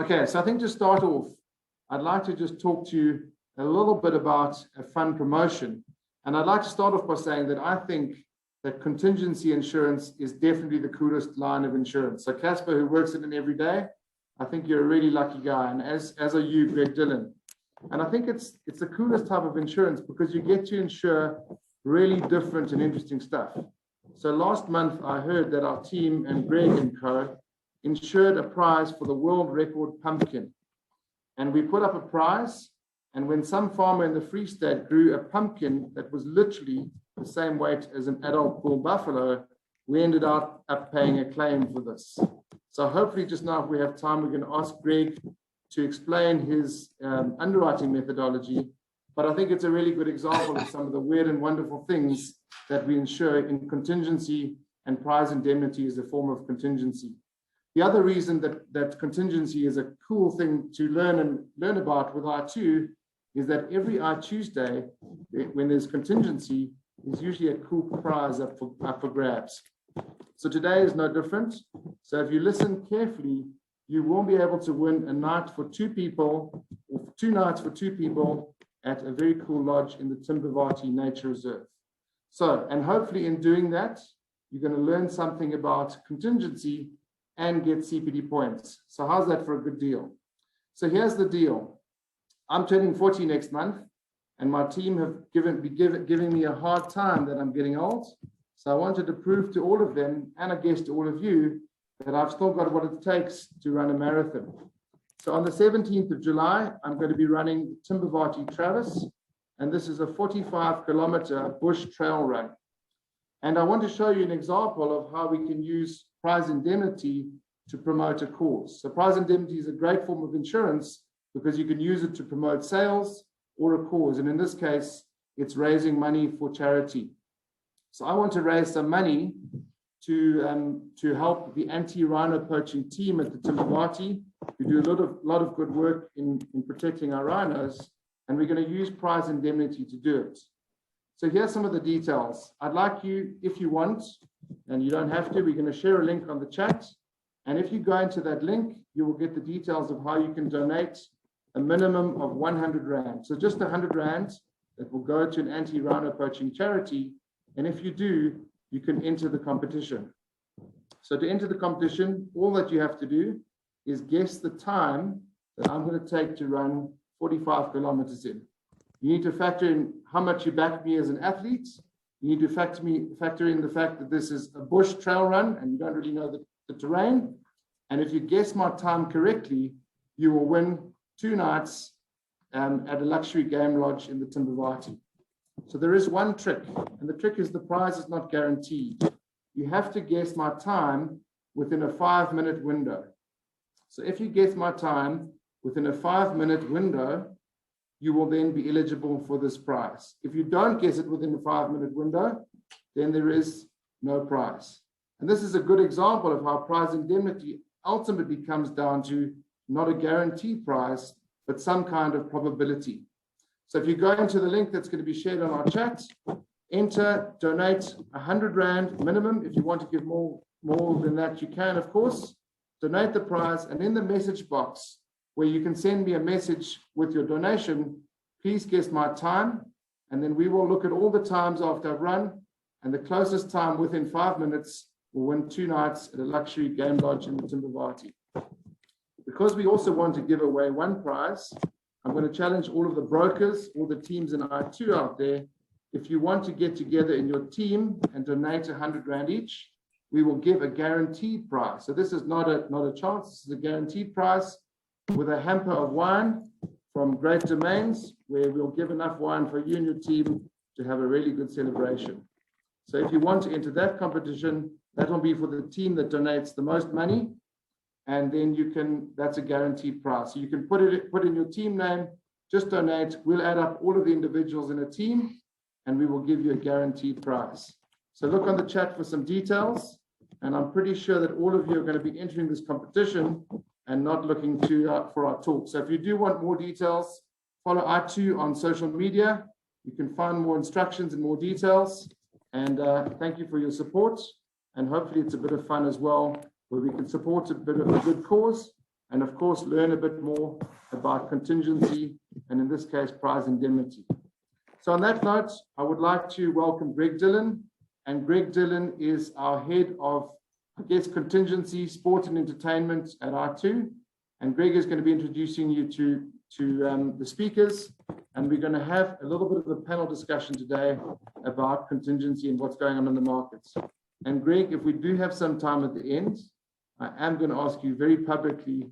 Okay, so I think to start off, I'd like to just talk to you a little bit about a fund promotion. And I'd like to start off by saying that I think that contingency insurance is definitely the coolest line of insurance. So Caspar, who works in it every day, I think you're a really lucky guy, and as are you, Greg Dillon. And I think it's the coolest type of insurance because you get to insure really different and interesting stuff. So last month, I heard that our team and Greg and co insured a prize for the world record pumpkin. And we put up a prize, and when some farmer in the Free State grew a pumpkin that was literally the same weight as an adult bull buffalo, we ended up paying a claim for this. So hopefully just now, if we have time, we're going to ask Greg to explain his underwriting methodology. But I think it's a really good example of some of the weird and wonderful things that we insure in contingency, and prize indemnity is a form of contingency. The other reason that contingency is a cool thing to learn about with iTOO is that every iTOOsday, when there's contingency, there's usually a cool prize up for grabs. So today is no different. So if you listen carefully, you will be able to win a night for two people, or 2 nights for 2 people at a very cool lodge in the Timbavati Nature Reserve. So, and hopefully in doing that, you're going to learn something about contingency and get CPD points. So how's that for a good deal? So here's the deal. I'm turning 40 next month, and my team have giving me a hard time that I'm getting old. So I wanted to prove to all of them, and I guess to all of you, that I've still got what it takes to run a marathon. So on the 17th of July, I'm going to be running Timbavati Traverse, and this is a 45-kilometer bush trail run. And I want to show you an example of how we can use prize indemnity to promote a cause. So prize indemnity is a great form of insurance because you can use it to promote sales or a cause. And in this case, it's raising money for charity. So I want to raise some money to help the anti-rhino poaching team at the Timbavati. We do a lot of good work in protecting our rhinos, and we're going to use prize indemnity to do it. So here's some of the details. I'd like you, if you want, and you don't have to, we're going to share a link on the chat. And if you go into that link, you will get the details of how you can donate a minimum of 100 Rand. So just 100 Rand that will go to an anti-rhino poaching charity. And if you do, you can enter the competition. So to enter the competition, all that you have to do is guess the time that I'm going to take to run 45 kilometers in. You need to factor in how much you back me as an athlete. You need to factor in the fact that this is a bush trail run and you don't really know the terrain. And if you guess my time correctly, you will win 2 nights at a luxury game lodge in the Timbavati. So there is one trick, and the trick is the prize is not guaranteed. You have to guess my time within a 5-minute window. So if you guess my time within a 5-minute window, you will then be eligible for this prize. If you don't guess it within a 5-minute window, then there is no prize. And this is a good example of how prize indemnity ultimately comes down to not a guaranteed prize, but some kind of probability. So if you go into the link that's going to be shared on our chat, enter, donate 100 Rand minimum. If you want to give more than that, you can, of course. Donate the prize, and in the message box where you can send me a message with your donation, please guess my time, and then we will look at all the times after I've run, and the closest time within 5 minutes will win 2 nights at a luxury game lodge in the Timbavati. Because we also want to give away one prize, I'm going to challenge all of the brokers, all the teams in iTOO out there. If you want to get together in your team and donate 100 Rand each, we will give a guaranteed prize. So this is not a chance, this is a guaranteed prize with a hamper of wine from Great Domains, where we'll give enough wine for you and your team to have a really good celebration. So if you want to enter that competition, that will be for the team that donates the most money. And then you can, that's a guaranteed prize. So you can put in your team name, just donate. We'll add up all of the individuals in a team, and we will give you a guaranteed prize. So look on the chat for some details. And I'm pretty sure that all of you are going to be entering this competition and not looking for our talk. So if you do want more details, follow iTOO on social media. You can find more instructions and more details. And thank you for your support. And hopefully it's a bit of fun as well, where we can support a bit of a good cause and of course, learn a bit more about contingency, and in this case, prize indemnity. So on that note, I would like to welcome Greg Dillon, and Greg Dillon is our head of, I guess, contingency, sport and entertainment at iTOO, and Greg is going to be introducing you to the speakers, and we're going to have a little bit of a panel discussion today about contingency and what's going on in the markets. And Greg, if we do have some time at the end, I am going to ask you very publicly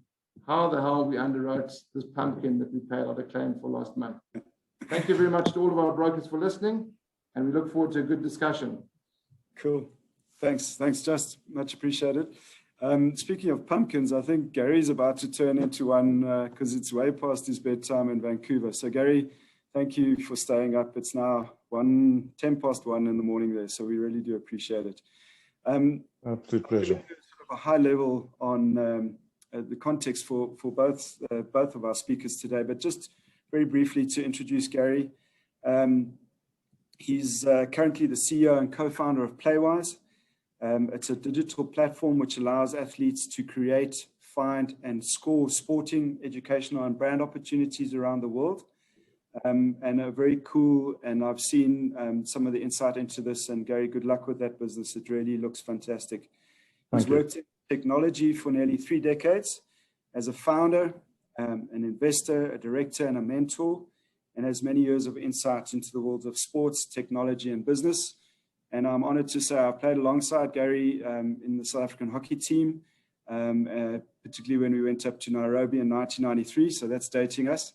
how the hell we underwrote this pumpkin that we paid out a claim for last month. Thank you very much to all of our brokers for listening, and we look forward to a good discussion. Cool. Thanks, Just. Much appreciated. Speaking of pumpkins, I think Gary's about to turn into one because it's way past his bedtime in Vancouver. So Gary, thank you for staying up. It's now 10 past 1 in the morning there, so we really do appreciate it. Absolute pleasure. Sort of a high level on the context for both of our speakers today, but just very briefly to introduce Gary. He's currently the CEO and co-founder of Playwize. It's a digital platform which allows athletes to create, find, and score sporting, educational, and brand opportunities around the world. And a very cool, and I've seen some of the insight into this, and Gary, good luck with that business. It really looks fantastic. He's worked in technology for nearly 3 decades as a founder, an investor, a director, and a mentor, and has many years of insight into the worlds of sports, technology, and business. And I'm honored to say I played alongside Gary in the South African hockey team, particularly when we went up to Nairobi in 1993, so that's dating us.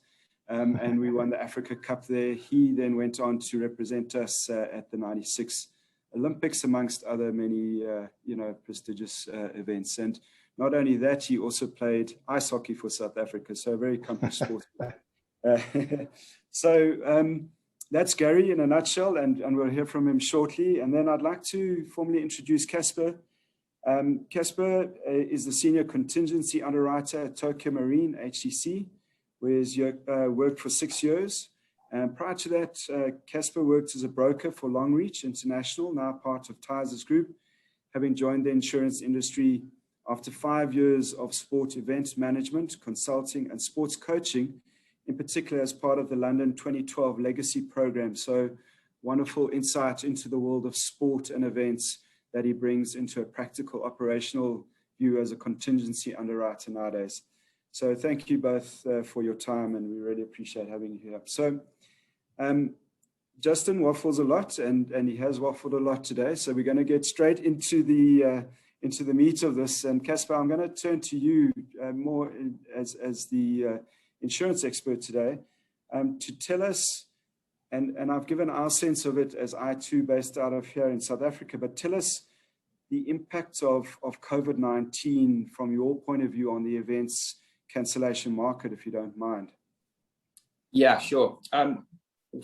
And we won the Africa Cup there. He then went on to represent us at the 96 Olympics, amongst other many, prestigious events. And not only that, he also played ice hockey for South Africa, so a very accomplished sportsman. That's Gary in a nutshell, and we'll hear from him shortly. And then I'd like to formally introduce Caspar. Caspar is the senior contingency underwriter at Tokio Marine, HCC, where he's worked for 6 years. And prior to that, Caspar worked as a broker for Longreach International, now part of Tysers Group, having joined the insurance industry after 5 years of sport event management, consulting, and sports coaching, in particular as part of the London 2012 Legacy Program. So wonderful insight into the world of sport and events that he brings into a practical operational view as a contingency underwriter nowadays. So thank you both for your time, and we really appreciate having you here. So Justin waffles a lot, and he has waffled a lot today. So we're going to get straight into the meat of this. And Caspar, I'm going to turn to you more as the insurance expert today, to tell us, and I've given our sense of it as iTOO based out of here in South Africa, but tell us the impact of COVID-19 from your point of view on the events cancellation market, if you don't mind. Yeah, sure.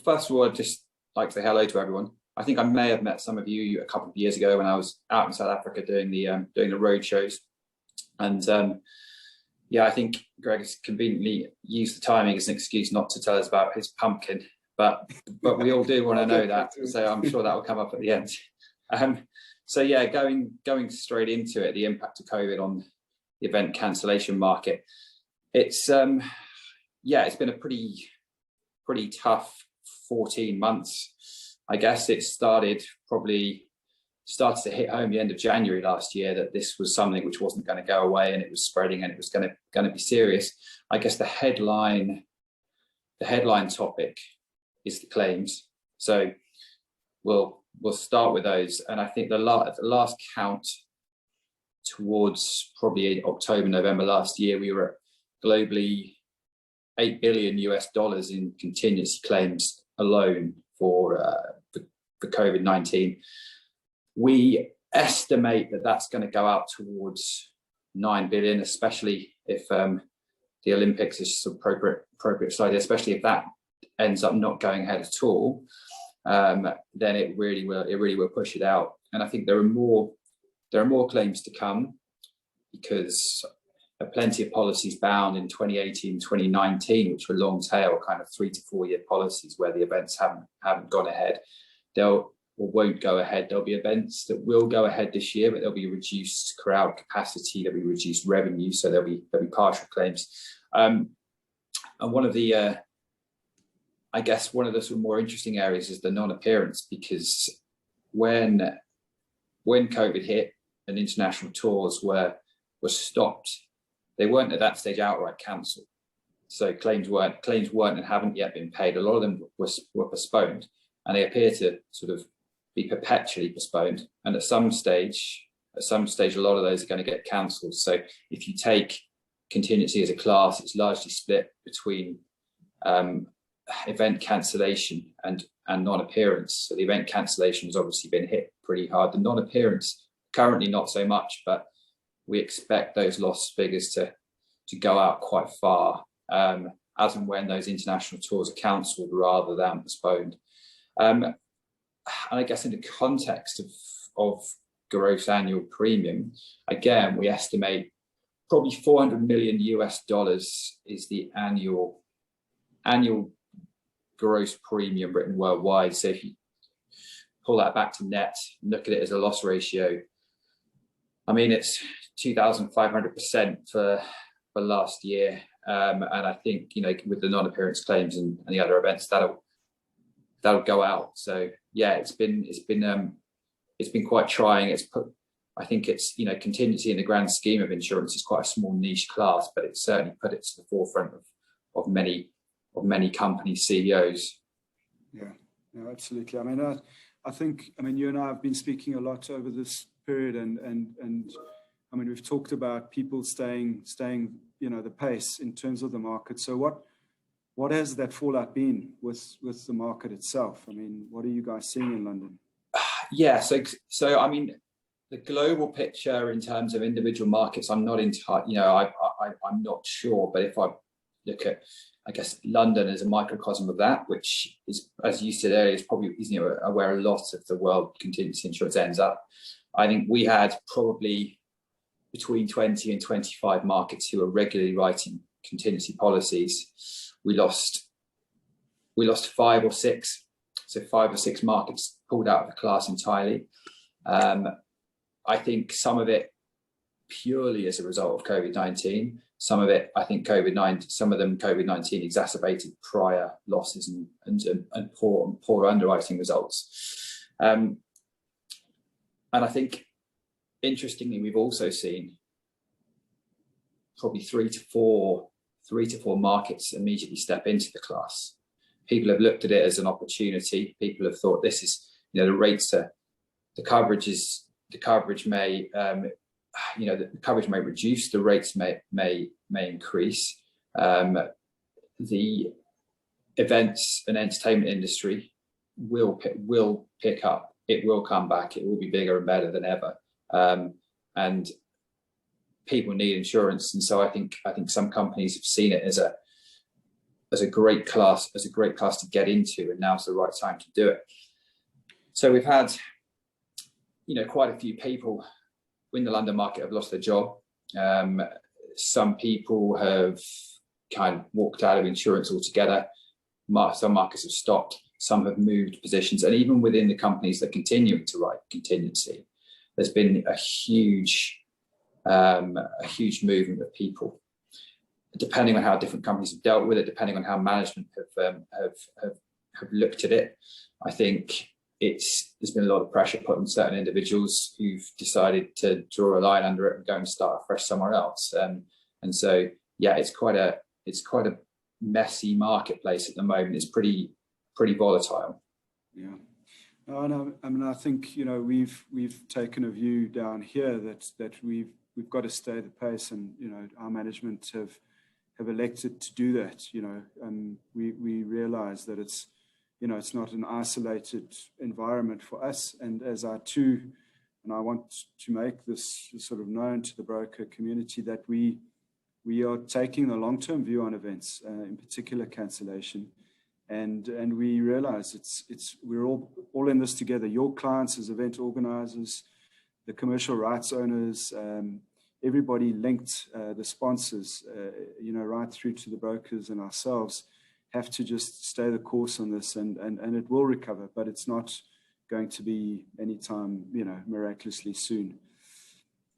First of all, I'd just like to say hello to everyone. I think I may have met some of you a couple of years ago when I was out in South Africa doing the road shows, and yeah, I think Greg has conveniently used the timing as an excuse not to tell us about his pumpkin, but we all do want to know that, so I'm sure that will come up at the end. So yeah, going straight into it, the impact of COVID on the event cancellation market. It's been a pretty tough 14 months. I guess it started to hit home the end of January last year that this was something which wasn't going to go away, and it was spreading, and it was going to be serious. I guess the headline topic is the claims. So we'll start with those. And I think the last count towards probably October, November last year, we were at globally $8 billion in contingency claims alone for COVID-19. We estimate that that's going to go out towards 9 billion, especially if the Olympics is appropriate slightly, especially if that ends up not going ahead at all, then it really will push it out. And I think there are more claims to come, because plenty of policies bound in 2018, 2019, which were long tail, kind of 3 to 4 year policies where the events haven't gone ahead. There'll or won't go ahead. There'll be events that will go ahead this year, but there'll be reduced crowd capacity, there'll be reduced revenue, so there'll be partial claims. And one of the I guess one of the sort of more interesting areas is the non-appearance, because when COVID hit and international tours were stopped, they weren't at that stage outright cancelled. So claims weren't and haven't yet been paid. A lot of them were postponed, and they appear to sort of be perpetually postponed. And at some stage, a lot of those are going to get cancelled. So if you take contingency as a class, it's largely split between event cancellation and non-appearance. So the event cancellation has obviously been hit pretty hard. The non-appearance currently not so much, but we expect those loss figures to go out quite far as and when those international tours are cancelled rather than postponed. And I guess in the context of gross annual premium, again, we estimate probably $400 million is the annual gross premium written worldwide. So if you pull that back to net, look at it as a loss ratio, I mean, it's 2,500% for last year. And I think, you know, with the non-appearance claims and the other events, that'll go out. So yeah, it's been quite trying. I think it's, you know, contingency in the grand scheme of insurance is quite a small niche class, but it's certainly put it to the forefront of many company CEOs. Yeah, no, absolutely. I mean, I think you and I have been speaking a lot over this period, and I mean, we've talked about people staying, you know, the pace in terms of the market. So what has that fallout been with the market itself? I mean, what are you guys seeing in London? Yeah, so I mean, the global picture in terms of individual markets, I'm not entirely, you know, I'm not sure, but if I look at, I guess, London as a microcosm of that, which is, as you said earlier, is probably, you know, where a lot of the world contingency insurance ends up. I think we had probably between 20 and 25 markets who are regularly writing contingency policies. We lost 5 or 6, so 5 or 6 markets pulled out of the class entirely. I think some of it purely as a result of COVID-19. Some of it, I think COVID-19 exacerbated prior losses and poor underwriting results. And I think, interestingly, we've also seen probably 3 to 4 markets immediately step into the class. People have looked at it as an opportunity. People have thought this is, you know, the coverage may reduce, the rates may increase. The events and entertainment industry will pick up. It will come back. It will be bigger and better than ever. And people need insurance, and so I think some companies have seen it as a great class to get into, and now's the right time to do it. So we've had, you know, quite a few people in the London market have lost their job. Some people have kind of walked out of insurance altogether. Some markets have stopped. Some have moved positions, and even within the companies that are continuing to write contingency, there's been a huge movement of people. Depending on how different companies have dealt with it, depending on how management have looked at it, I think there's been a lot of pressure put on certain individuals who've decided to draw a line under it and go and start afresh somewhere else. And so, yeah, it's quite a messy marketplace at the moment. It's pretty volatile. Yeah. No, I mean, I think, you know, we've taken a view down here that we've got to stay the pace, and, you know, our management have elected to do that. You know, and we realize that it's, you know, it's not an isolated environment for us. And as I want to make this sort of known to the broker community, that we are taking the long-term view on events, in particular cancellation. And we realize we're all in this together. Your clients as event organizers, the commercial rights owners, everybody linked, the sponsors, you know, right through to the brokers and ourselves, have to just stay the course on this, and it will recover, but it's not going to be anytime, miraculously soon.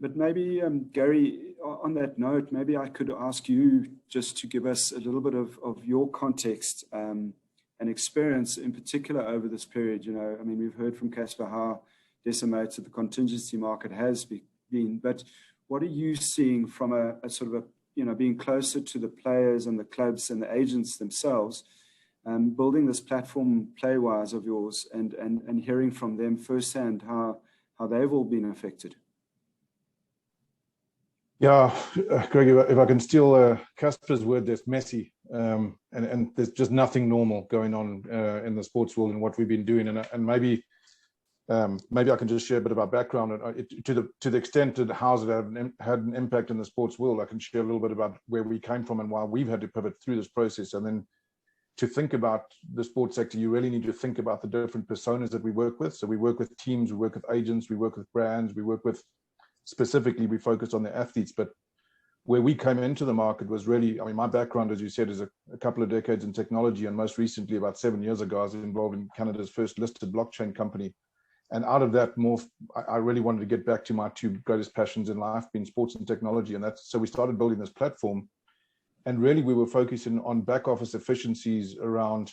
But maybe, Gary, on that note, maybe I could ask you just to give us a little bit of your context and experience in particular over this period. We've heard from Caspar how decimated the contingency market has been, but what are you seeing from a sort of being closer to the players and the clubs and the agents themselves, building this platform Playwize of yours and hearing from them firsthand how they've all been affected? Yeah, Greg, if I can steal Caspar's word, there's messy, and there's just nothing normal going on in the sports world and what we've been doing, and maybe I can just share a bit of our background to the extent that how it had an impact in the sports world. I can share a little bit about where we came from and why we've had to pivot through this process. And then to think about the sports sector, you really need to think about the different personas that we work with. So we work with teams, we work with agents, we work with brands, we work with, specifically, we focus on the athletes. But where we came into the market was really, my background, as you said, is a couple of decades in technology. And most recently, about 7 years ago, I was involved in Canada's first listed blockchain company. And out of that, I really wanted to get back to my two greatest passions in life, being sports and technology. And so we started building this platform. And really, we were focusing on back office efficiencies around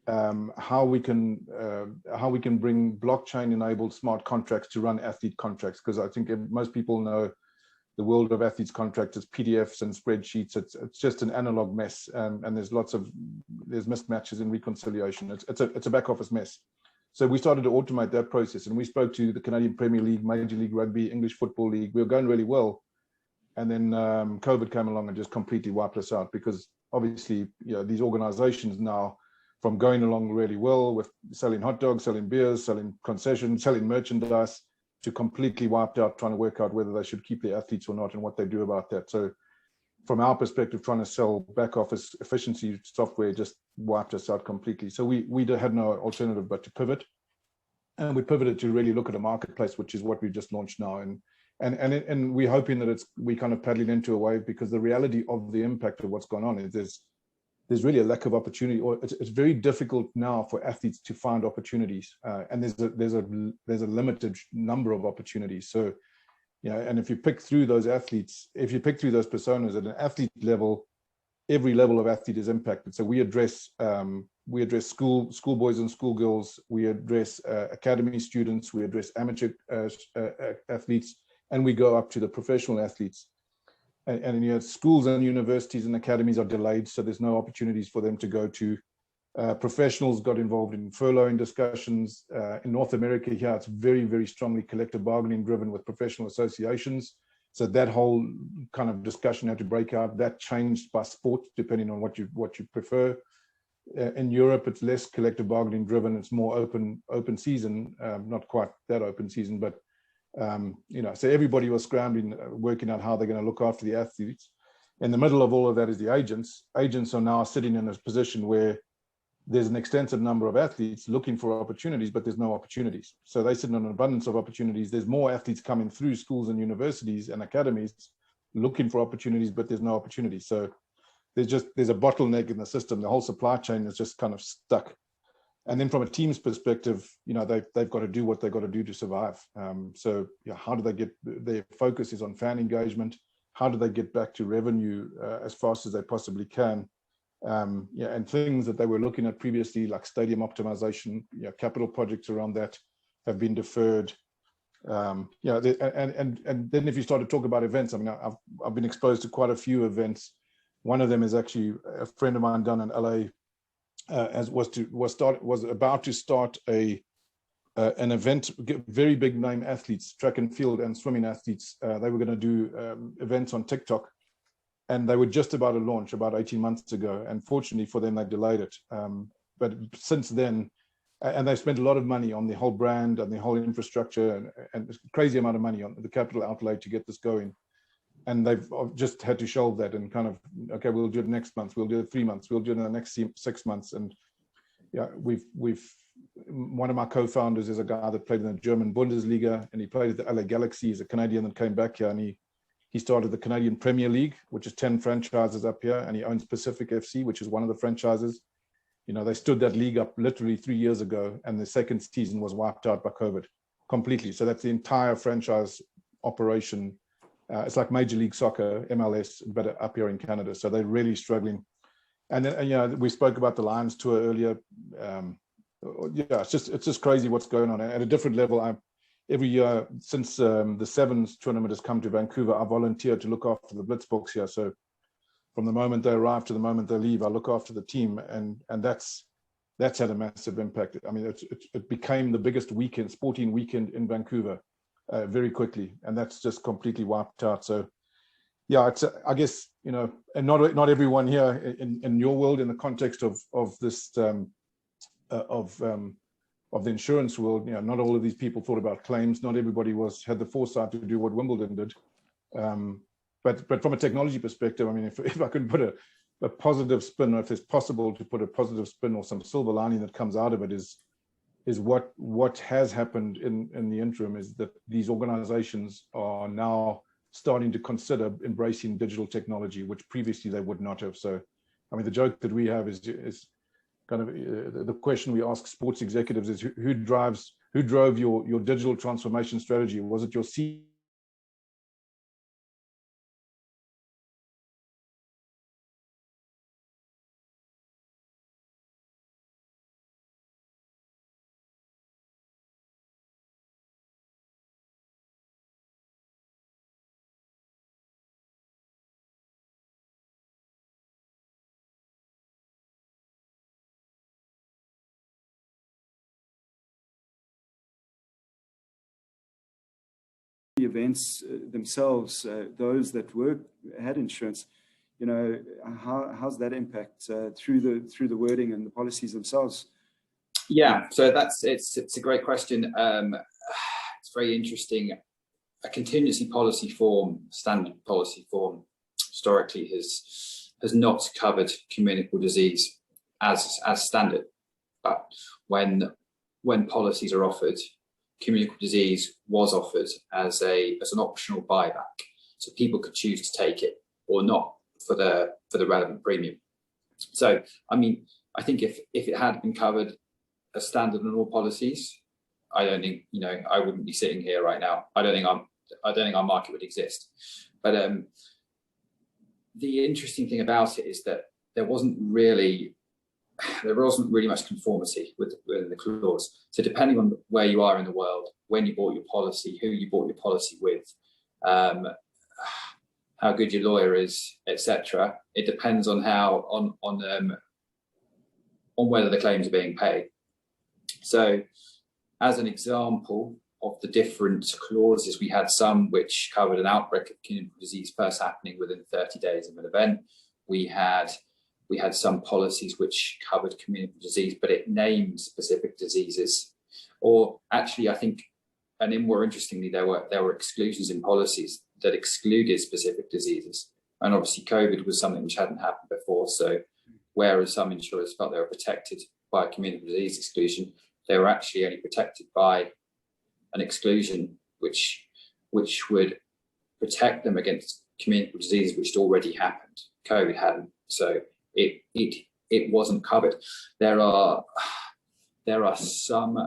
how we can bring blockchain-enabled smart contracts to run athlete contracts. Because I think most people know the world of athletes contracts is PDFs and spreadsheets. It's just an analog mess, and there's mismatches in reconciliation. It's a back office mess. So we started to automate that process, and we spoke to the Canadian Premier League, Major League Rugby, English Football League. We were going really well. And then COVID came along and just completely wiped us out, because obviously, these organizations now, from going along really well with selling hot dogs, selling beers, selling concessions, selling merchandise, to completely wiped out trying to work out whether they should keep their athletes or not and what they do about that. So from our perspective, trying to sell back office efficiency software just wiped us out completely. So we had no alternative but to pivot. And we pivoted to really look at a marketplace, which is what we just launched now. And we're hoping that we kind of paddling into a wave, because the reality of the impact of what's gone on is there's really a lack of opportunity, or it's very difficult now for athletes to find opportunities, and there's a limited number of opportunities. So, and if you pick through those athletes, if you pick through those personas at an athlete level, every level of athlete is impacted. So we address schoolboys and schoolgirls, we address academy students, we address amateur athletes, and we go up to the professional athletes. And schools and universities and academies are delayed, so there's no opportunities for them to go to. Professionals got involved in furloughing discussions. In North America here, it's very, very strongly collective bargaining driven with professional associations. So that whole kind of discussion had to break out. That changed by sport, depending on what you prefer. In Europe, it's less collective bargaining driven. It's more open season, not quite that open season, but so everybody was scrambling, working out how they're going to look after the athletes. In the middle of all of that is the agents. Agents are now sitting in a position where there's an extensive number of athletes looking for opportunities, but there's no opportunities. So they sit on an abundance of opportunities. There's more athletes coming through schools and universities and academies looking for opportunities, but there's no opportunities. So there's a bottleneck in the system. The whole supply chain is just kind of stuck. And then from a team's perspective, they've got to do what they've got to do to survive. How do they get, their focus is on fan engagement. How do they get back to revenue as fast as they possibly can? And things that they were looking at previously, like stadium optimization, capital projects around that have been deferred. And then if you start to talk about events, I've been exposed to quite a few events. One of them is actually a friend of mine down in LA. Was about to start an event, very big name athletes, track and field and swimming athletes. They were going to do events on TikTok, and they were just about to launch about 18 months ago. And fortunately for them, they delayed it. But since then, and they spent a lot of money on the whole brand and the whole infrastructure, and a crazy amount of money on the capital outlay to get this going. And they've just had to shelve that and kind of, okay, we'll do it next month, we'll do it 3 months, we'll do it in the next 6 months. And one of my co-founders is a guy that played in the German Bundesliga, and he played at the LA Galaxy. He's a Canadian that came back here, and he started the Canadian Premier League, which is 10 franchises up here, and he owns Pacific FC, which is one of the franchises. You know, they stood that league up literally 3 years ago, and the second season was wiped out by COVID completely. So that's the entire franchise operation. It's like Major League Soccer, MLS, but up here in Canada. So they're really struggling. And then, you know, we spoke about the Lions tour earlier. Yeah, it's just crazy what's going on at a different level. Every year since the Sevens tournament has come to Vancouver, I volunteer to look after the Blitzboks here. So from the moment they arrive to the moment they leave, I look after the team, and that's had a massive impact. I mean, it became the biggest sporting weekend in Vancouver very quickly, and that's just completely wiped out. So yeah, it's I guess, you know, and not everyone here in your world, in the context of this of the insurance world, you know, not all of these people thought about claims. Not everybody had the foresight to do what Wimbledon did. But from a technology perspective, I mean, if I could put a positive spin, or if it's possible to put a positive spin or some silver lining that comes out of it, is what has happened in the interim is that these organizations are now starting to consider embracing digital technology, which previously they would not have. So, I mean, the joke that we have is kind of the question we ask sports executives is who drove your digital transformation strategy? Was it your events themselves, those that had insurance, you know, how's that impact through the wording and the policies themselves? Yeah, so it's a great question. It's very interesting. A contingency policy form, standard policy form, historically has not covered communicable disease as standard. But when policies are offered, communicable disease was offered as an optional buyback, so people could choose to take it or not for the relevant premium. So, I mean, I think if it had been covered as standard on all policies, I don't think, you know, I wouldn't be sitting here right now. I don't think our market would exist. But the interesting thing about it is that there wasn't really much conformity with the clause. So depending on where you are in the world, when you bought your policy, who you bought your policy with, how good your lawyer is, etc., it depends on on whether the claims are being paid. So, as an example of the different clauses, we had some which covered an outbreak of communicable disease first happening within 30 days of an event. We had some policies which covered communicable disease, but it named specific diseases. Or actually, I think, and then more interestingly, there were exclusions in policies that excluded specific diseases. And obviously, COVID was something which hadn't happened before. So, whereas some insurers felt they were protected by a communicable disease exclusion, they were actually only protected by an exclusion which would protect them against communicable disease which had already happened. COVID hadn't. So it wasn't covered. There are some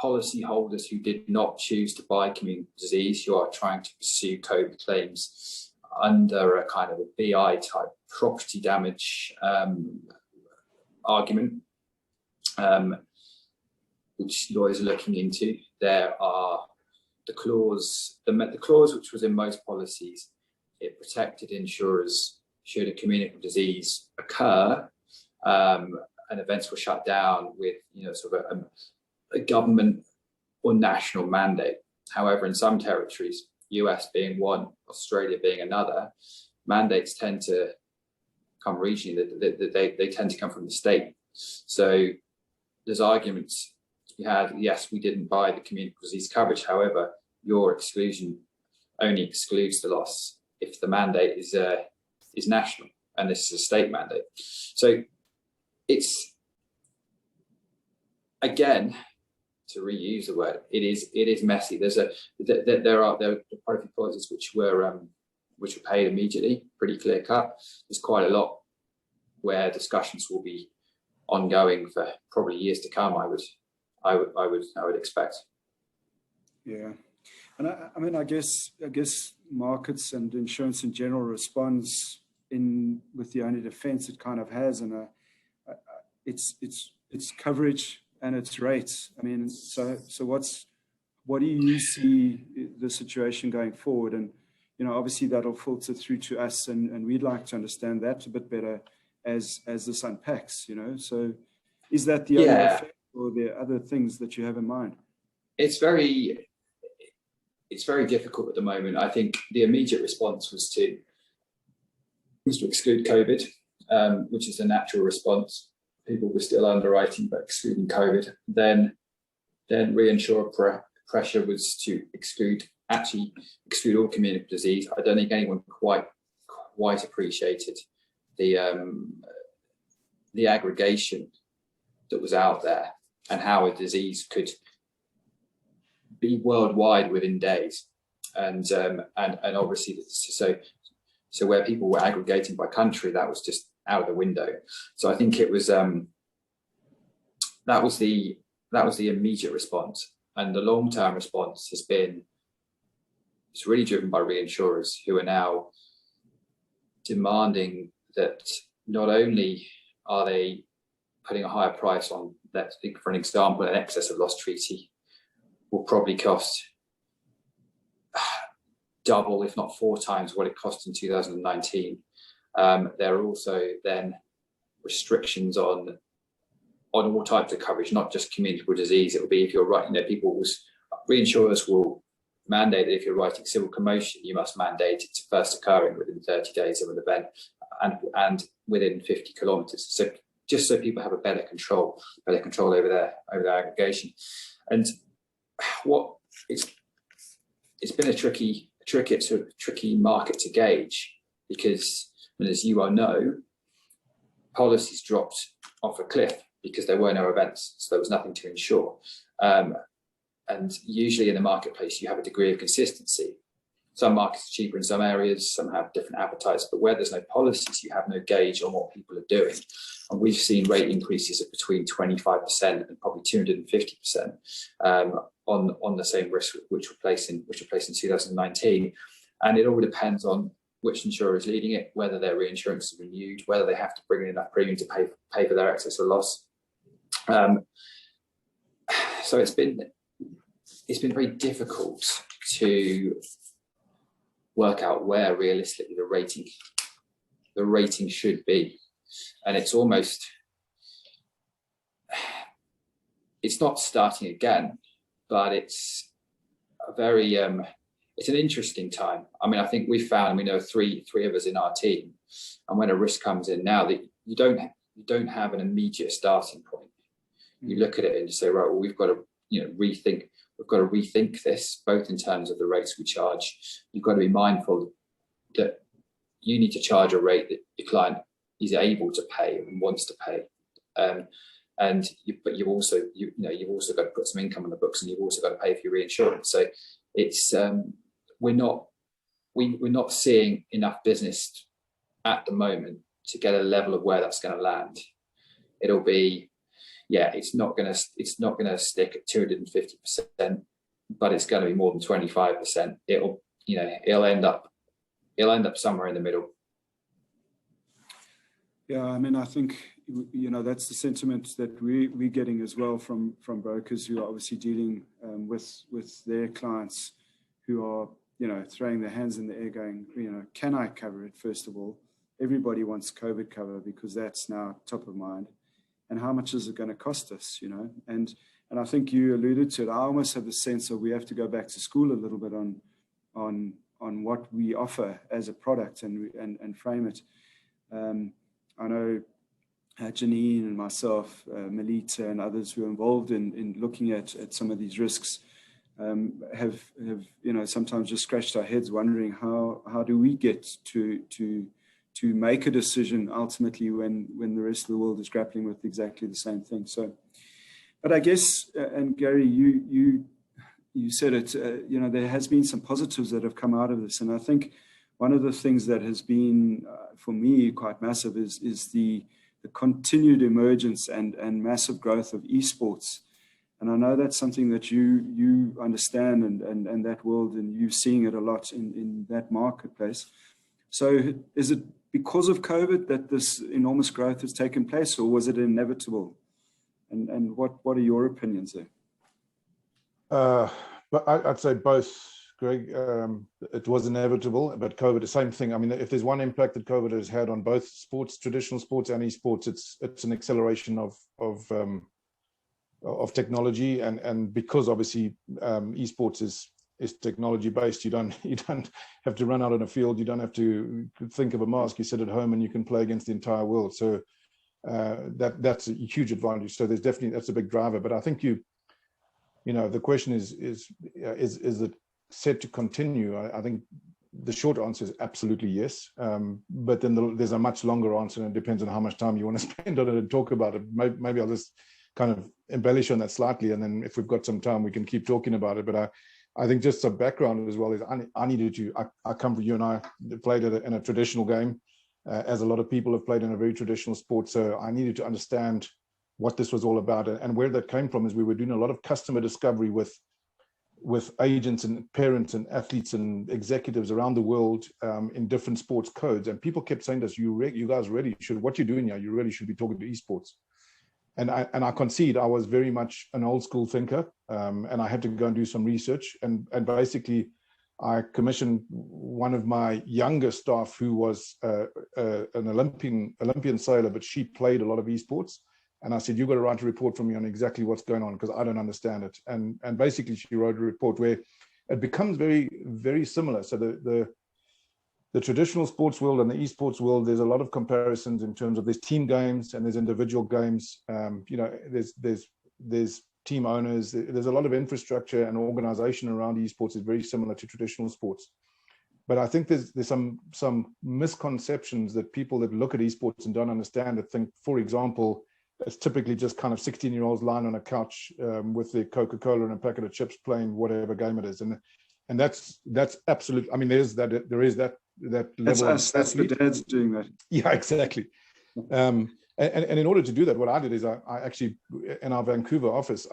policyholders who did not choose to buy communicable disease who are trying to pursue COVID claims under a kind of a BI type property damage argument, which lawyers are looking into. There are the clause which was in most policies. It protected insurers should a communicable disease occur and events were shut down with, you know, sort of a government or national mandate. However, in some territories, US being one, Australia being another, mandates tend to come regionally. They tend to come from the state. So there's arguments we had. Yes, we didn't buy the communicable disease coverage. However, your exclusion only excludes the loss if the mandate is national, and this is a state mandate. So it's, again, to reuse the word, it is messy. There are quite a few policies which were paid immediately, pretty clear cut. There's quite a lot where discussions will be ongoing for probably years to come. I would expect. Yeah, and I mean, I guess markets and insurance in general responds with the only defense it kind of has, and it's coverage and its rates. I mean, so what do you see the situation going forward? And obviously that'll filter through to us, and we'd like to understand that a bit better as this unpacks. So is that the only effect, or are there other things that you have in mind? It's very difficult at the moment. I think the immediate response was to exclude COVID, which is a natural response. People were still underwriting, but excluding COVID. Then reinsurer pressure was to exclude all communicable disease. I don't think anyone quite appreciated the aggregation that was out there, and how a disease could be worldwide within days, and obviously so where people were aggregating by country, that was just out of the window. So I think it was that was the immediate response, and the long-term response it's really driven by reinsurers, who are now demanding that not only are they putting a higher price on, let's think for an example, an excess of loss treaty will probably cost double, if not 4 times what it cost in 2019. There are also then restrictions on all types of coverage, not just communicable disease. It will be if you're writing, reinsurers will mandate that if you're writing civil commotion, you must mandate it's first occurring within 30 days of an event and within 50 kilometers. So just so people have a better control over their aggregation. And it's been a tricky market to gauge, because, as you all know, policies dropped off a cliff because there were no events, so there was nothing to insure. And usually in the marketplace, you have a degree of consistency. Some markets are cheaper in some areas, some have different appetites, but where there's no policies, you have no gauge on what people are doing. And we've seen rate increases of between 25% and probably 250% on the same risk which were placed in 2019. And it all depends on which insurer is leading it, whether their reinsurance is renewed, whether they have to bring in enough premium to pay for their excess or loss. So it's been very difficult to work out where realistically the rating should be, and it's not starting again, but it's a very it's an interesting time. I mean, I think we know three of us in our team, and when a risk comes in now, that you don't have an immediate starting point. You look at it and you say, right, well, we've got to rethink. We've got to rethink this, both in terms of the rates we charge. You've got to be mindful that you need to charge a rate that your client is able to pay and wants to pay. But you've also got to put some income on the books, and you've also got to pay for your reinsurance. So it's we're not seeing enough business at the moment to get a level of where that's going to land. It'll be, it's not going to stick at 250%, but it's going to be more than 25%. It'll end up somewhere in the middle. Yeah, I mean, I think that's the sentiment that we're getting as well from brokers who are obviously dealing with their clients who are throwing their hands in the air, going, can I cover it? First of all, everybody wants COVID cover because that's now top of mind. And how much is it going to cost us, And I think you alluded to it. I almost have the sense of we have to go back to school a little bit on what we offer as a product and frame it. I know Janine and myself, Melita and others who are involved in looking at some of these risks have sometimes just scratched our heads wondering how do we get to make a decision ultimately when the rest of the world is grappling with exactly the same thing. So, but I guess, and Gary, you said it, there has been some positives that have come out of this. And I think one of the things that has been, for me, quite massive is the the continued emergence and massive growth of esports. And I know that's something that you understand and that world, and you're seeing it a lot in that marketplace. So is it because of COVID that this enormous growth has taken place, or was it inevitable? And what are your opinions there? But I'd say both, Greg. It was inevitable, but COVID, the same thing. I mean, if there's one impact that COVID has had on both sports, traditional sports and esports, it's an acceleration of technology, and because obviously esports is technology based, you don't have to run out on a field, you don't have to think of a mask, you sit at home and you can play against the entire world. So that's a huge advantage. So that's a big driver. But I think the question is it set to continue? I think the short answer is absolutely yes. But then there's a much longer answer, and it depends on how much time you want to spend on it and talk about it. Maybe I'll just kind of embellish on that slightly, and then if we've got some time, we can keep talking about it. But I think just some background as well is I come from, you and I played in a traditional game, as a lot of people have played in a very traditional sport. So I needed to understand what this was all about, and where that came from is we were doing a lot of customer discovery with agents and parents and athletes and executives around the world in different sports codes. And people kept saying to us, you guys really should, what you're doing here, you really should be talking to esports. And I concede I was very much an old school thinker, and I had to go and do some research. And basically, I commissioned one of my younger staff who was an Olympian sailor, but she played a lot of esports. And I said, you've got to write a report for me on exactly what's going on, because I don't understand it. And basically, she wrote a report where it becomes very, very similar. So the traditional sports world and the esports world, there's a lot of comparisons in terms of there's team games and there's individual games. There's team owners. There's a lot of infrastructure and organization around esports is very similar to traditional sports. But I think there's some misconceptions that people that look at esports and don't understand it think, for example, it's typically just kind of 16-year-olds lying on a couch with their Coca-Cola and a packet of chips playing whatever game it is. And that's absolute. I mean, there is that level. That's us. That's the dads doing that. Yeah, exactly. And in order to do that, what I did is I actually, in our Vancouver office,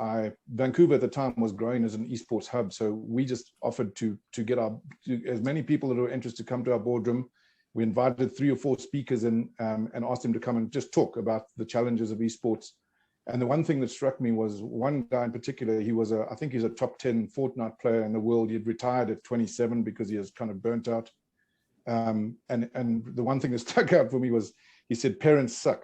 Vancouver at the time was growing as an esports hub. So we just offered to get as many people that were interested to come to our boardroom. We invited 3 or 4 speakers in and asked them to come and just talk about the challenges of esports. And the one thing that struck me was one guy in particular. He was I think he's a top 10 Fortnite player in the world. He'd retired at 27 because he was kind of burnt out. And the one thing that stuck out for me was he said, parents suck.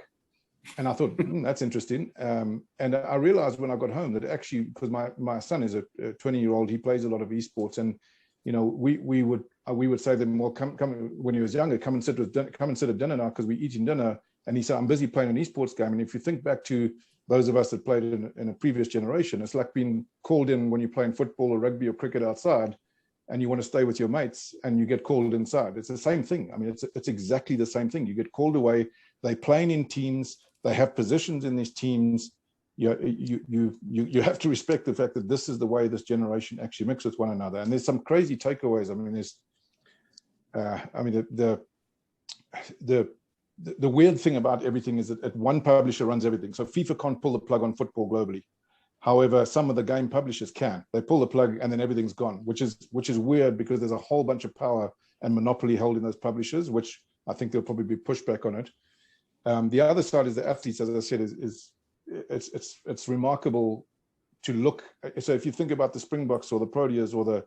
And I thought, that's interesting. And I realized when I got home that actually, because my son is a 20-year-old, he plays a lot of esports. And, we would say to him, well, come when he was younger, come and sit at dinner now, because we're eating dinner. And he said, I'm busy playing an esports game. And if you think back to those of us that played in a previous generation, it's like being called in when you're playing football or rugby or cricket outside, and you want to stay with your mates and you get called inside. It's the same thing. I mean, it's exactly the same thing. You get called away. They're playing in teams. They have positions in these teams. You have to respect the fact that this is the way this generation actually mix with one another. And there's some crazy takeaways. I mean, the weird thing about everything is that one publisher runs everything. So FIFA can't pull the plug on football globally. However, some of the game publishers can. They pull the plug and then everything's gone, which is weird, because there's a whole bunch of power and monopoly held in those publishers, which I think there'll probably be pushback on it. The other side is the athletes, as I said, it's remarkable to look. So if you think about the Springboks or the Proteas or the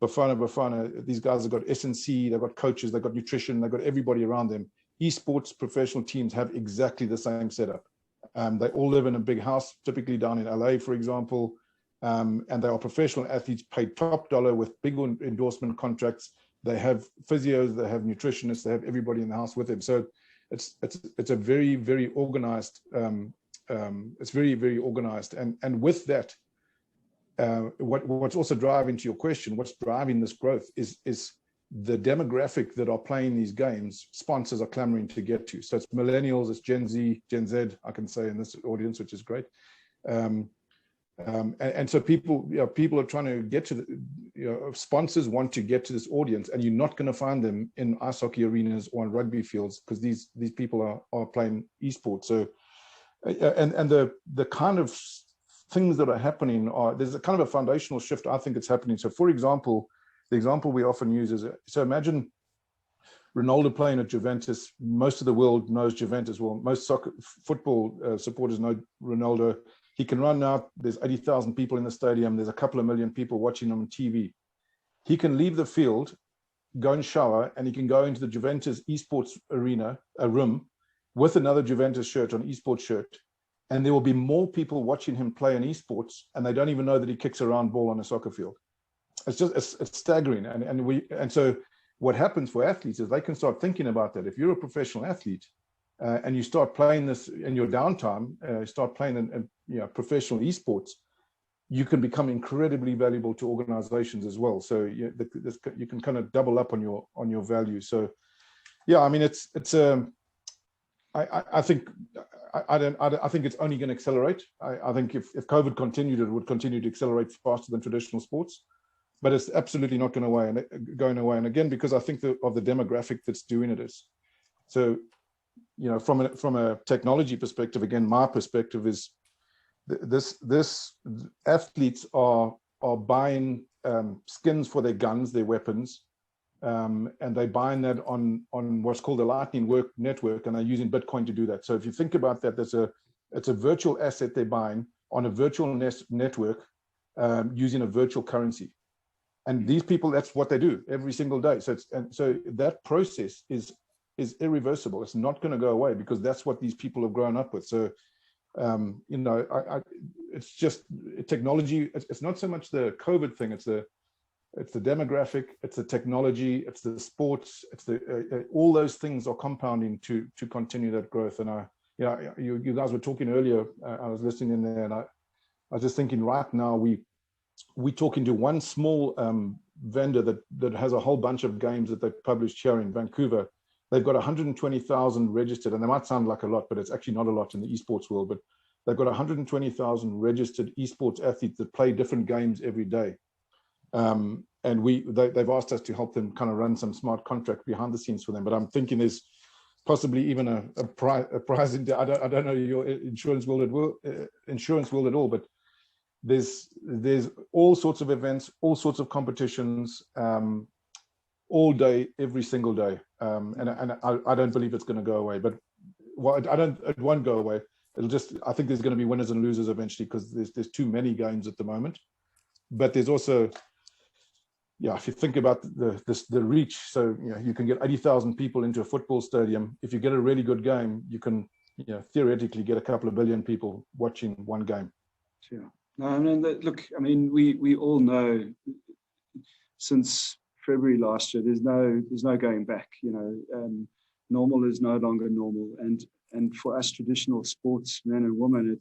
Bafana, these guys have got S&C, they've got coaches, they've got nutrition, they've got everybody around them. Esports professional teams have exactly the same setup. They all live in a big house, typically down in LA, for example, and they are professional athletes paid top dollar with big endorsement contracts. They have physios, they have nutritionists, they have everybody in the house with them. So it's a very, very organized. It's very, very organized, and with that, what's also driving, to your question, what's driving this growth is the demographic that are playing these games. Sponsors are clamoring to get to. So it's millennials, it's Gen Z, Gen Z, I can say in this audience, which is great. And so people are trying to get to the, sponsors want to get to this audience, and you're not going to find them in ice hockey arenas or on rugby fields, because these people are playing esports. So, and the kind of things that are happening there's a kind of a foundational shift I think it's happening. So, for example, the example we often use is, so imagine Ronaldo playing at Juventus. Most of the world knows Juventus. Well, most football supporters know Ronaldo. He can run out. There's 80,000 people in the stadium. There's a couple of million people watching him on TV. He can leave the field, go and shower, and he can go into the Juventus esports arena, a room, with another Juventus shirt, an esports shirt, and there will be more people watching him play in esports, and they don't even know that he kicks a round ball on a soccer field. It's staggering, and so what happens for athletes is they can start thinking about that. If you're a professional athlete and you start playing this in your downtime, start playing in professional esports, you can become incredibly valuable to organizations as well. So you can kind of double up on your value. So yeah, I mean, I think it's only going to accelerate. I think if COVID continued, it would continue to accelerate faster than traditional sports. But it's absolutely not going away. And again, because I think of the demographic that's doing it is. So, from a technology perspective, again, my perspective is this athletes are buying skins for their guns, their weapons, and they're buying that on what's called the Lightning Network, and they're using Bitcoin to do that. So if you think about that, it's a virtual asset they're buying on a virtual network using a virtual currency. And these people, that's what they do every single day. So that process is irreversible. It's not going to go away, because that's what these people have grown up with. So, it's just technology. It's not so much the COVID thing. It's the demographic. It's the technology. It's the sports. It's all those things are compounding to continue that growth. And you guys were talking earlier. I was listening in there, and I was just thinking right now we're talking to one small vendor that has a whole bunch of games that they've published here in Vancouver. They've got 120,000 registered, and they might sound like a lot, but it's actually not a lot in the esports world. But they've got 120,000 registered esports athletes that play different games every day. And they've asked us to help them kind of run some smart contract behind the scenes for them. But I'm thinking there's possibly even a prize in there. I don't know your insurance world at all, but there's all sorts of events, all sorts of competitions, all day, every single day, and I don't believe it's going to go away. But it won't go away. I think there's going to be winners and losers eventually, because there's too many games at the moment. But there's also, if you think about the reach, so you can get 80,000 people into a football stadium. If you get a really good game, you can theoretically get a couple of billion people watching one game. Sure. No, I mean, we all know since February last year, there's no going back. Normal is no longer normal, and for us traditional sports men and women,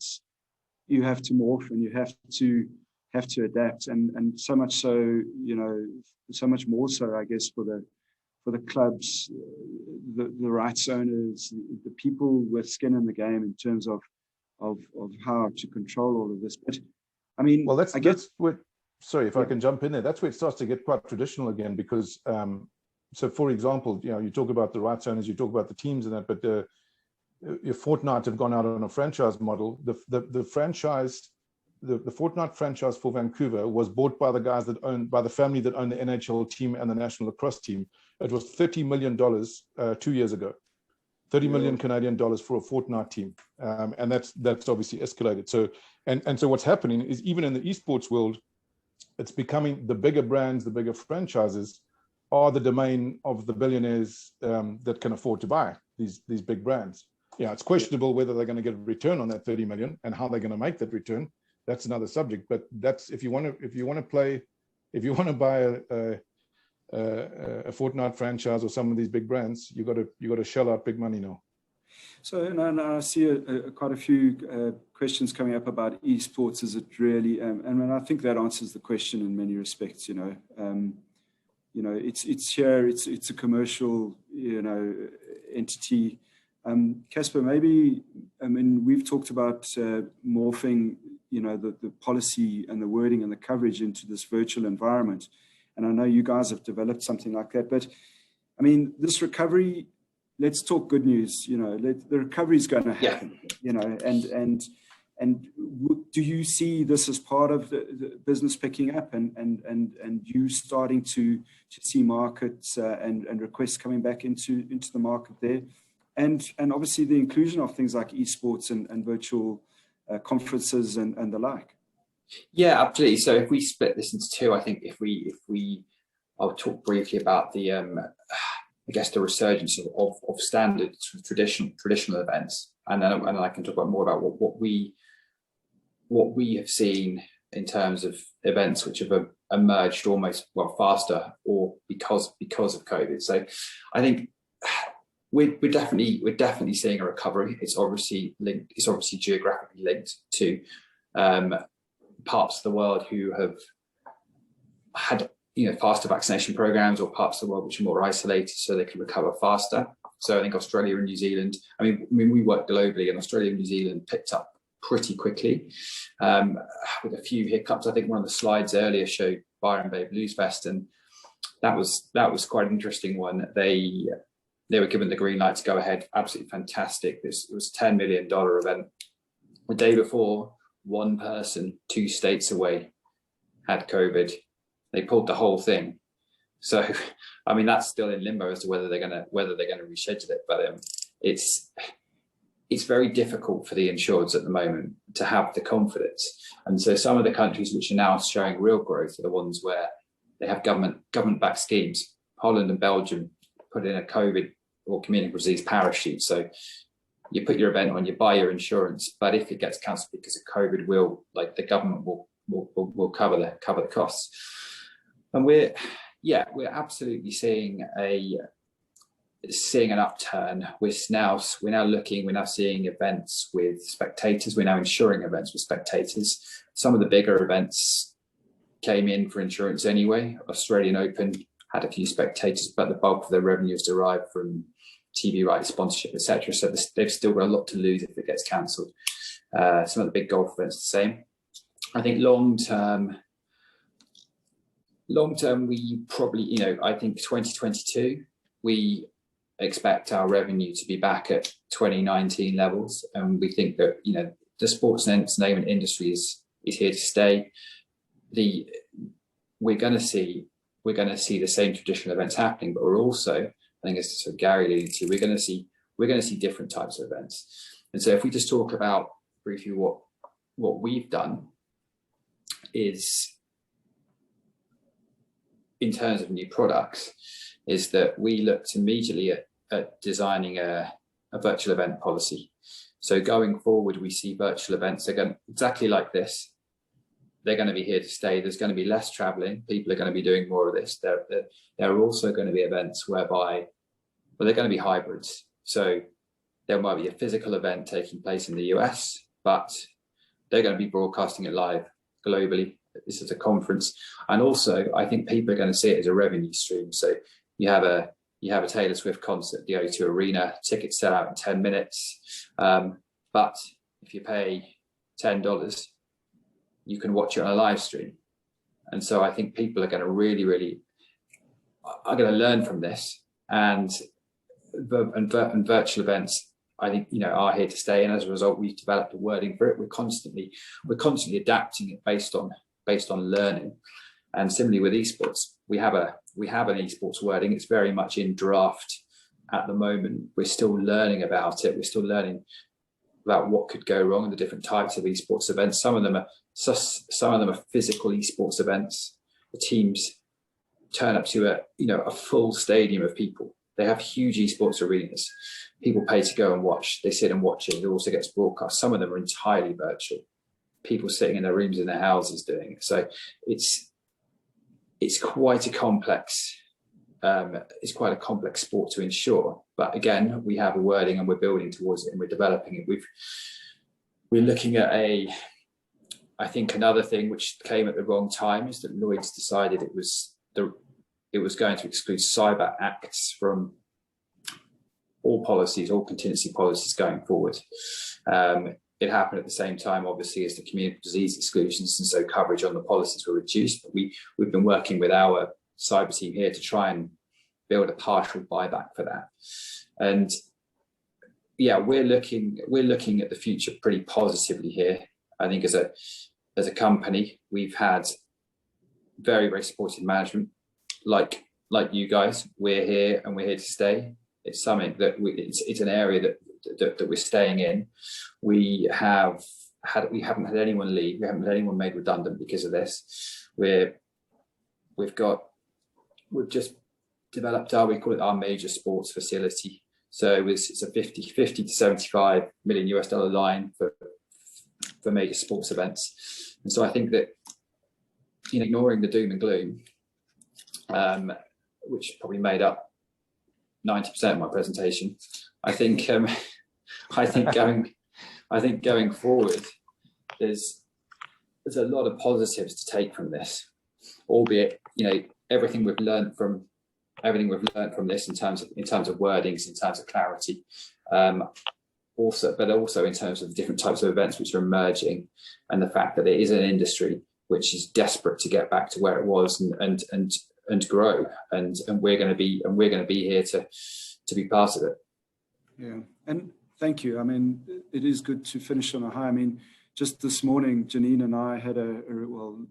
you have to morph, and you have to adapt, and so much so, so much more so, I guess, for the clubs, the rights owners, the people with skin in the game in terms of how to control all of this. But I mean, well, that's where, sorry, if I can jump in there, that's where it starts to get quite traditional again, because so for example, you talk about the rights owners, you talk about the teams and that, but your Fortnite have gone out on a franchise model. The Fortnite franchise for Vancouver was bought by by the family that owned the NHL team and the National Lacrosse team. It was $30 million 2 years ago. 30 million Canadian dollars for a Fortnite team, and that's obviously escalated. So and so what's happening is, even in the esports world, it's becoming the bigger brands, the bigger franchises are the domain of the billionaires that can afford to buy these big brands. It's questionable whether they're going to get a return on that 30 million and how they're going to make that return. That's another subject. But that's if you want to buy a Fortnite franchise or some of these big brands, you got to shell out big money now. So, and I see quite a few questions coming up about esports. Is it really? And I think that answers the question in many respects. It's here. It's a commercial, entity. Caspar, maybe, I mean, we've talked about morphing the policy and the wording and the coverage into this virtual environment. And I know you guys have developed something like that. But I mean, this recovery, let's talk good news. The recovery is going to happen. And do you see this as part of the business picking up and you starting to see markets and requests coming back into the market there? And obviously the inclusion of things like esports and virtual conferences and the like. Yeah, absolutely. So if we split this into two, I think I'll talk briefly about the I guess the resurgence of standard sort of traditional events, and then I can talk about more about what we have seen in terms of events which have emerged almost faster or because of COVID. So I think we're definitely seeing a recovery. It's obviously linked. It's obviously geographically linked to parts of the world who have had faster vaccination programs, or parts of the world which are more isolated, so they can recover faster. So I think Australia and New Zealand. I mean we work globally, and Australia and New Zealand picked up pretty quickly with a few hiccups. I think one of the slides earlier showed Byron Bay Blues Fest, and that was quite an interesting one. They were given the green light to go ahead. Absolutely fantastic. It was a $10 million event. The day before, one person 2 states away had COVID. They pulled the whole thing. So, I mean, that's still in limbo as to whether they're going to reschedule it. But it's very difficult for the insureds at the moment to have the confidence. And so, some of the countries which are now showing real growth are the ones where they have government-backed schemes. Holland and Belgium put in a COVID or communicable disease parachute. So you put your event on, you buy your insurance, but if it gets cancelled because of COVID, the government will cover the costs. And we're absolutely seeing an upturn. We're now seeing events with spectators. We're now insuring events with spectators. Some of the bigger events came in for insurance anyway. Australian Open had a few spectators, but the bulk of their revenue is derived from TV rights, sponsorship, etc. So they've still got a lot to lose if it gets cancelled. Some of the big golf events the same. I think long term, we probably, I think 2022, we expect our revenue to be back at 2019 levels, and we think that the sports and entertainment industry is here to stay. We're going to see the same traditional events happening, but we're also, I think as Gary alluded to, we're going to see different types of events. And so if we just talk about briefly what we've done is, in terms of new products, is that we looked immediately at designing a virtual event policy. So going forward, we see virtual events are going exactly like this. They're going to be here to stay. There's going to be less traveling. People are going to be doing more of this. There are also going to be events whereby, they're going to be hybrids. So there might be a physical event taking place in the US, but they're going to be broadcasting it live globally. This is a conference. And also, I think people are going to see it as a revenue stream. So you have a Taylor Swift concert, the O2 Arena, tickets sell out in 10 minutes. But if you pay $10, you can watch it on a live stream. And so I think people are going to really are going to learn from this. And virtual events, I think, are here to stay. And as a result, we've developed a wording for it. We're constantly adapting it based on learning. And similarly with esports, we have an esports wording. It's very much in draft at the moment. We're still learning about it. We're still learning about what could go wrong and the different types of esports events. Some of them are physical esports events. The teams turn up to a full stadium of people. They have huge esports arenas. People pay to go and watch. They sit and watch it. It also gets broadcast. Some of them are entirely virtual. People sitting in their rooms in their houses doing it. So it's quite a complex sport to insure. But again, we have a wording and we're building towards it and we're developing it. We're looking at I think another thing which came at the wrong time is that Lloyd's decided it was going to exclude cyber acts from all policies, all contingency policies going forward. it happened at the same time, obviously, as the communicable disease exclusions, and so coverage on the policies were reduced. But we've been working with our cyber team here to try and build a partial buyback for that. And yeah, we're looking at the future pretty positively here. I think as a company, we've had very, very supportive management, like you guys. We're here and we're here to stay. It's something that it's an area that we're staying in. We haven't had anyone leave. We haven't had anyone made redundant because of this. We've just developed we call it our major sports facility. So it's a 50 to 75 million US dollar line for major sports events. And so I think that, ignoring the doom and gloom, which probably made up 90% of my presentation, I think going forward, there's a lot of positives to take from this, albeit everything we've learned from this in terms of wordings, in terms of clarity, also in terms of the different types of events which are emerging, and the fact that it is an industry which is desperate to get back to where it was and grow, and we're going to be here to be part of it. Yeah, and thank you. I mean, it is good to finish on a high. I mean, just this morning, Janine and I had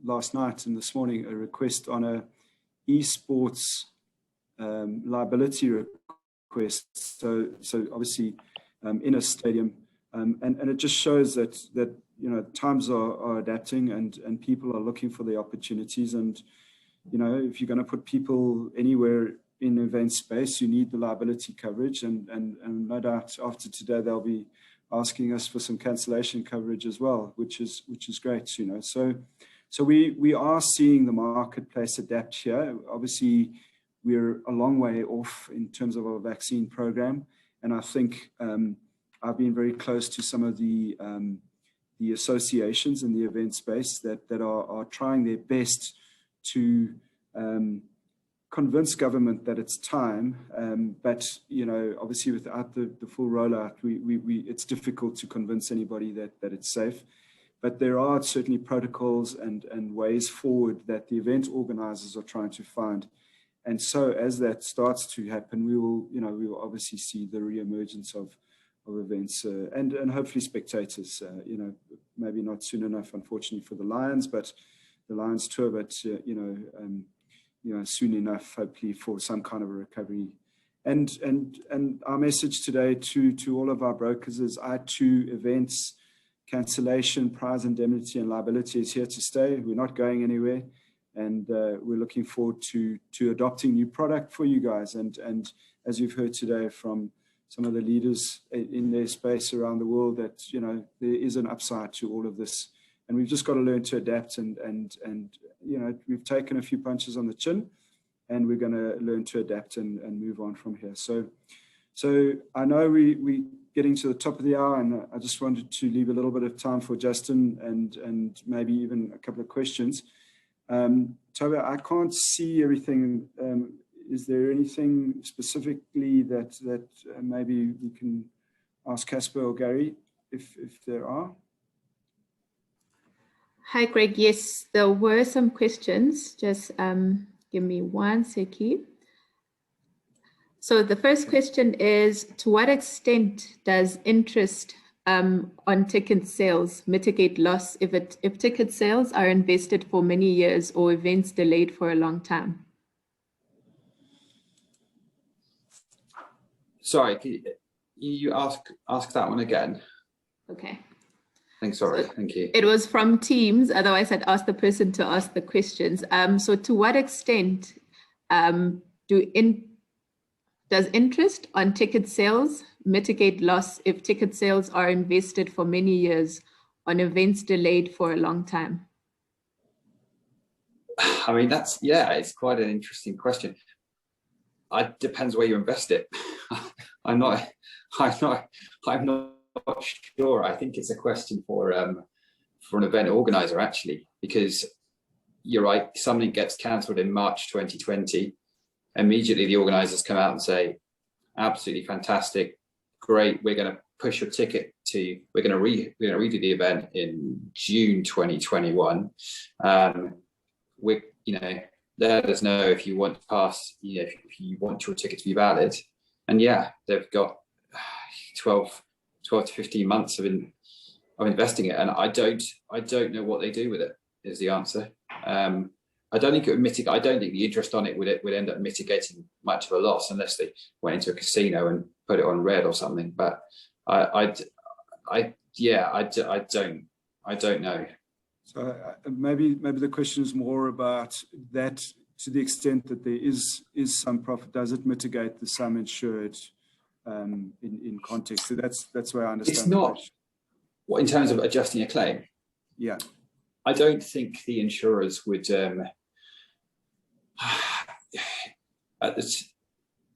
last night and this morning, a request on a esports liability request. So obviously in a stadium, and it just shows that times are adapting, and people are looking for the opportunities. And if you're going to put people anywhere in event space, you need the liability coverage, and no doubt after today they'll be asking us for some cancellation coverage as well, which is great. So we are seeing the marketplace adapt here. Obviously, we're a long way off in terms of our vaccine program, and I think I've been very close to some of the associations in the event space that are trying their best to convince government that it's time, but obviously without the full rollout, it's difficult to convince anybody that it's safe. But there are certainly protocols and ways forward that the event organizers are trying to find. And so as that starts to happen, we will obviously see the reemergence of events and hopefully spectators, maybe not soon enough, unfortunately, for the Lions, but the Lions tour, but soon enough, hopefully, for some kind of a recovery. And our message today to all of our brokers is iTOO events, cancellation, prize indemnity, and liability is here to stay. We're not going anywhere, and we're looking forward to adopting new product for you guys. And as you've heard today from some of the leaders in their space around the world, that there is an upside to all of this, and we've just got to learn to adapt. And we've taken a few punches on the chin, and we're going to learn to adapt and move on from here. So I know we getting to the top of the hour, and I just wanted to leave a little bit of time for Justin and maybe even a couple of questions. Toby, I can't see everything. Is there anything specifically that maybe we can ask Caspar or Gary if there are? Hi, Greg. Yes, there were some questions. Just give me one second. So the first question is, to what extent does interest on ticket sales mitigate loss if ticket sales are invested for many years or events delayed for a long time? Sorry, can you ask that one again? Okay. Thank you. It was from Teams. Otherwise, I'd ask the person to ask the questions. So to what extent does interest on ticket sales mitigate loss if ticket sales are invested for many years on events delayed for a long time? I mean, it's quite an interesting question. It depends where you invest it. I'm not sure. I think it's a question for an event organizer, actually, because you're right. Something gets cancelled in March 2020. Immediately, the organizers come out and say, "Absolutely fantastic, great. We're going to push your ticket to, we're going to redo the event in June 2021. Let us know if you want to pass, if you want your ticket to be valid. And yeah, they've got 12 to 15 months of investing it, and I don't know what they do with it, is the answer. I don't think it would mitigate. I don't think the interest on it would end up mitigating much of a loss unless they went into a casino and put it on red or something. But I don't know. So maybe the question is more about that, to the extent that there is some profit, does it mitigate the sum insured in context? So that's where I understand. It's not. What, in terms of adjusting a claim? Yeah. I don't think the insurers would. At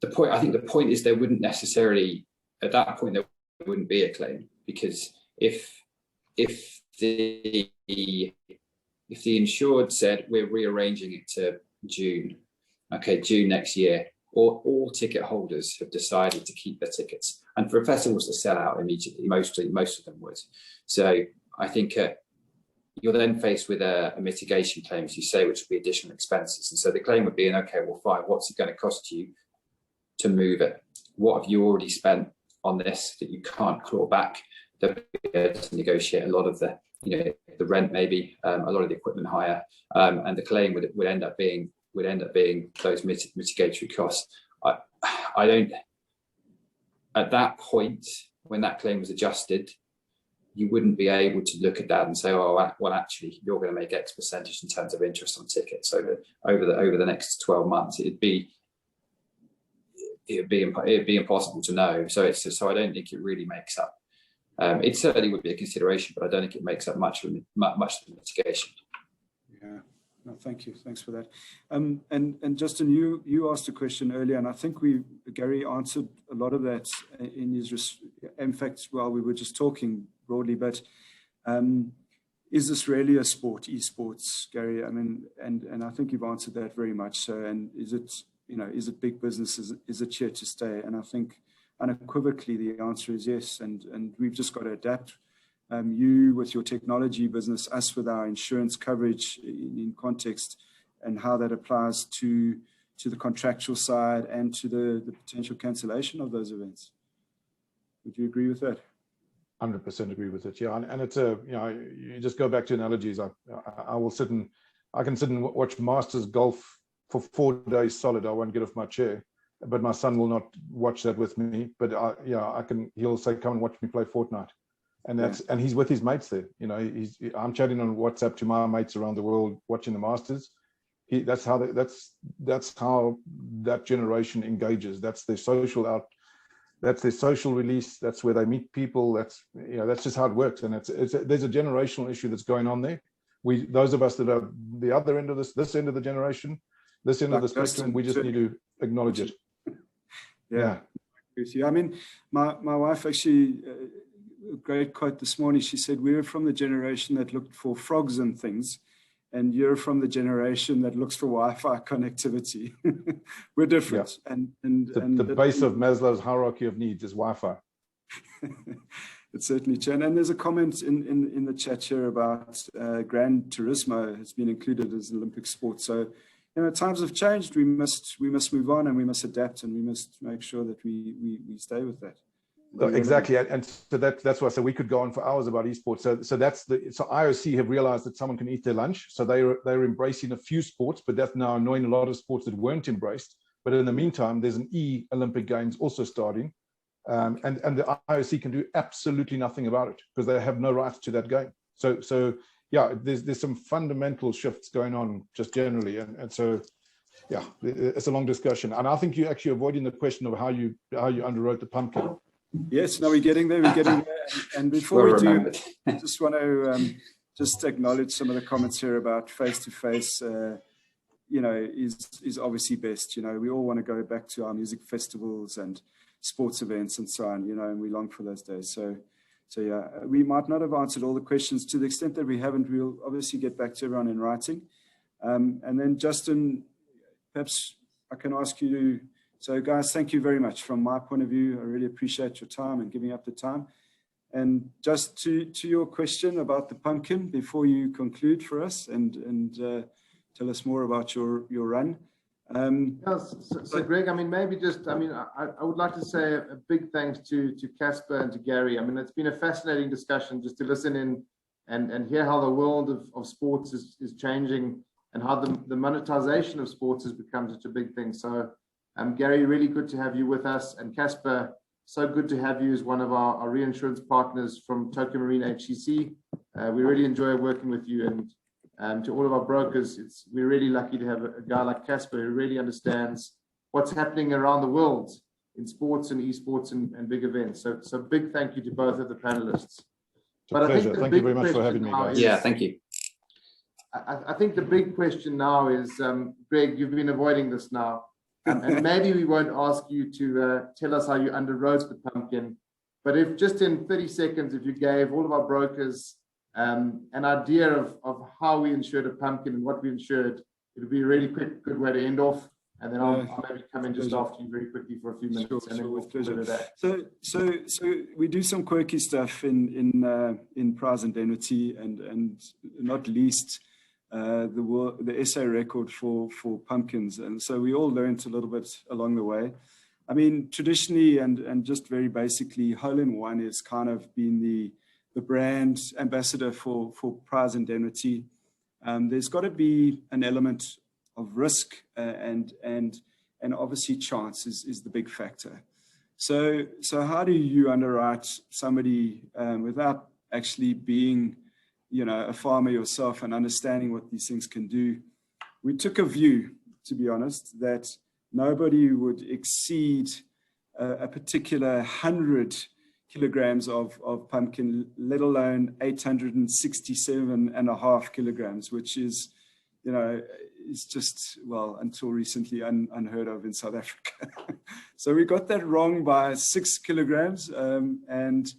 the point, I think the point is there wouldn't necessarily, at that point, there wouldn't be a claim, because if the insured said we're rearranging it to June next year, or all ticket holders have decided to keep their tickets, and for festivals to sell out immediately, most of them would. So I think you're then faced with a mitigation claim, as you say, which would be additional expenses. And so the claim would be, okay, well, fine, what's it going to cost you to move it? What have you already spent on this that you can't claw back? They'll be able to negotiate a lot of the rent, maybe a lot of the equipment hire, and the claim would end up being those mitigatory costs. I don't. At that point, when that claim was adjusted, you wouldn't be able to look at that and say, oh, well, actually, you're going to make X percentage in terms of interest on tickets over the next 12 months. It'd be impossible to know. So I don't think it really makes up. It certainly would be a consideration, but I don't think it makes up much of the mitigation. Yeah. No, thank you. Thanks for that. And Justin, you asked a question earlier, and I think Gary answered a lot of that in his. In fact, while we were just talking broadly, but is this really a sport, esports, Gary? I mean, and I think you've answered that very much so. And is it big business? Is it here to stay? And I think unequivocally the answer is yes. And we've just got to adapt. You with your technology business, us with our insurance coverage in context, and how that applies to the contractual side and to the potential cancellation of those events. Would you agree with that? 100% agree with it. Yeah, and it's you just go back to analogies. I can sit and watch Masters golf for 4 days solid. I won't get off my chair, but my son will not watch that with me. But he'll say, come and watch me play Fortnite. And he's with his mates there. I'm chatting on WhatsApp to my mates around the world watching the Masters. That's how that generation engages. That's their social That's their social release. That's where they meet people. That's just how it works. And there's a generational issue that's going on there. Those of us that are the other end of this end of the generation, this end of the spectrum, we just need to acknowledge it. Yeah. I mean, my wife actually. A great quote this morning. She said, we're from the generation that looked for frogs and things, and you're from the generation that looks for Wi-Fi connectivity. We're different. Yeah. And the base of Maslow's hierarchy of needs is Wi-Fi. It's certainly true. And there's a comment in the chat here about Gran Turismo has been included as an Olympic sport. So, times have changed. We must move on, and we must adapt, and we must make sure that we stay with that. Exactly, and so that's why. So we could go on for hours about esports. So IOC have realized that someone can eat their lunch. So they're embracing a few sports, but that's now annoying a lot of sports that weren't embraced. But in the meantime, there's an Olympic Games also starting, and the IOC can do absolutely nothing about it because they have no rights to that game. So yeah, there's some fundamental shifts going on just generally, and so. Yeah, it's a long discussion, and I think you're actually avoiding the question of how you underwrote the pumpkin. Yes, no, we're getting there. And before we do, I just want to just acknowledge some of the comments here about face-to-face, is obviously best. We all want to go back to our music festivals and sports events and so on, and we long for those days. So yeah, we might not have answered all the questions. To the extent that we haven't, we'll obviously get back to everyone in writing. And then, Justin, perhaps I can ask you So guys, thank you very much. From my point of view, I really appreciate your time and giving up the time. And just to your question about the pumpkin, before you conclude for us and tell us more about your run. So Greg, I mean, maybe just, I mean, I would like to say a big thanks to Caspar and to Gary. I mean, it's been a fascinating discussion just to listen in and hear how the world of sports is changing and how the monetization of sports has become such a big thing. So Gary, really good to have you with us, and Caspar, so good to have you as one of our reinsurance partners from Tokio Marine HCC. We really enjoy working with you, and to all of our brokers, we're really lucky to have a guy like Caspar who really understands what's happening around the world in sports and esports and big events. So big thank you to both of the panelists. But pleasure. Thank you very much for having me, guys. Yeah, thank you. I think the big question now is, Greg, you've been avoiding this now, and maybe we won't ask you to tell us how you underwrote the pumpkin, but if just in 30 seconds, if you gave all of our brokers an idea of how we insured a pumpkin and what we insured, it would be a really good way to end off. And then I'll maybe come in just after you very quickly for a few minutes. Sure, and then we'll pleasure. So we do some quirky stuff in prize indemnity and not least the SA record for pumpkins. And so we all learned a little bit along the way. I mean, traditionally and just very basically, Hole in One has kind of been the brand ambassador for prize indemnity. There's got to be an element of risk and obviously chance is the big factor. So how do you underwrite somebody without actually being, you know, a farmer yourself and understanding what these things can do? We took a view, to be honest, that nobody would exceed a particular 100 kilograms of pumpkin, let alone 867.5 kilograms, which is, you know, it's just, well, until recently unheard of in South Africa. So we got that wrong by 6 kilograms, and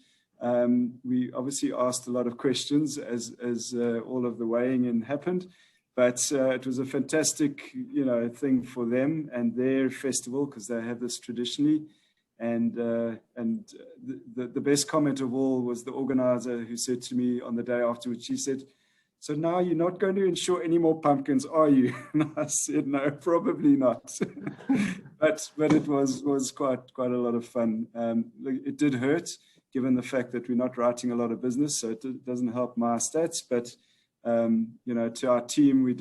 we obviously asked a lot of questions as all of the weighing in happened. But it was a fantastic, you know, thing for them and their festival, because they have this traditionally. And the best comment of all was the organizer, who said to me on the day afterwards, she said, "So now you're not going to insure any more pumpkins, are you?" And I said, "No, probably not." but it was quite a lot of fun. It did hurt, given the fact that we're not writing a lot of business, so it doesn't help my stats. But you know, to our team, we did